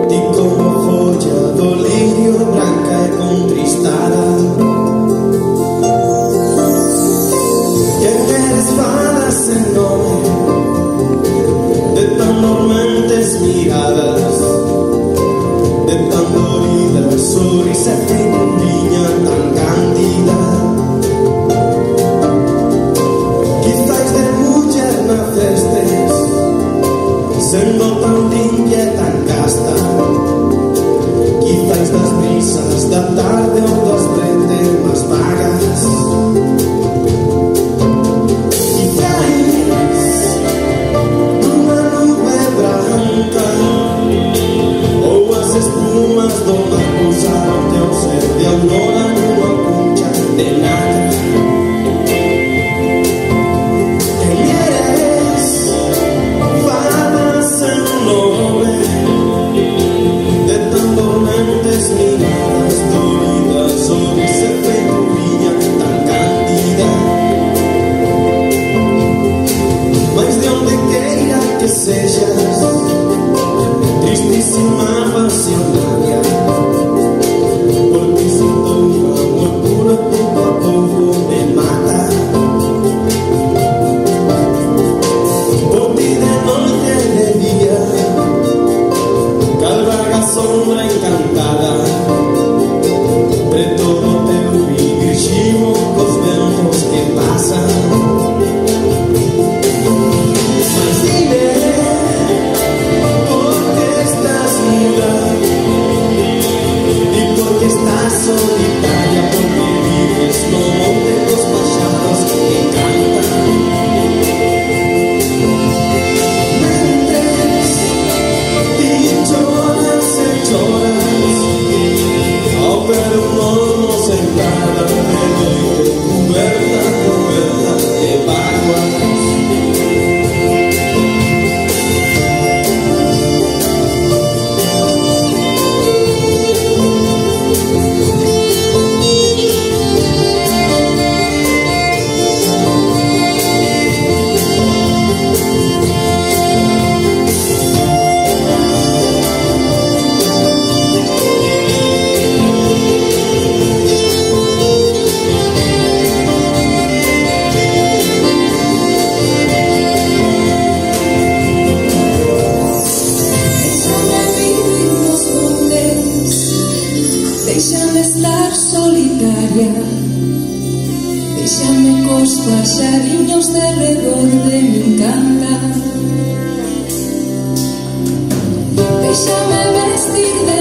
di como foglia d'olirio branca e contristada, que eres fadas en nome de tan dormentes miradas, de tan doridas sonrisas que viña tan cándida. Quizás de mujer nacestes sendo tan limpia e tan casta, quizás das brisas da tarde ou das brentes más vagas, quizás dunha nube branca ou as espumas do mar cruzaron teu ser de aurora nunha cuncha de nada. Miradas doridas, sonrisa feito viña tan cándida. Mas de onde queira que sejas, tristísima apasionaria, porque sinto un amor puro pouco a pouco me mata. Por ti de noite e de día, calvaga sombra encantada, preto do teu virgimo cos ventos que pasan. Mas dime, por que estás muda e por que estás solitaria, porque vives no monte dos pajaros que cantan. Mentes, ti choras e choras, ao ver un olmo sentada de noite, coberta de bárbas. Déxame estar solitaria, déxame cos paxariños de redor de min cantar, déxame vestir de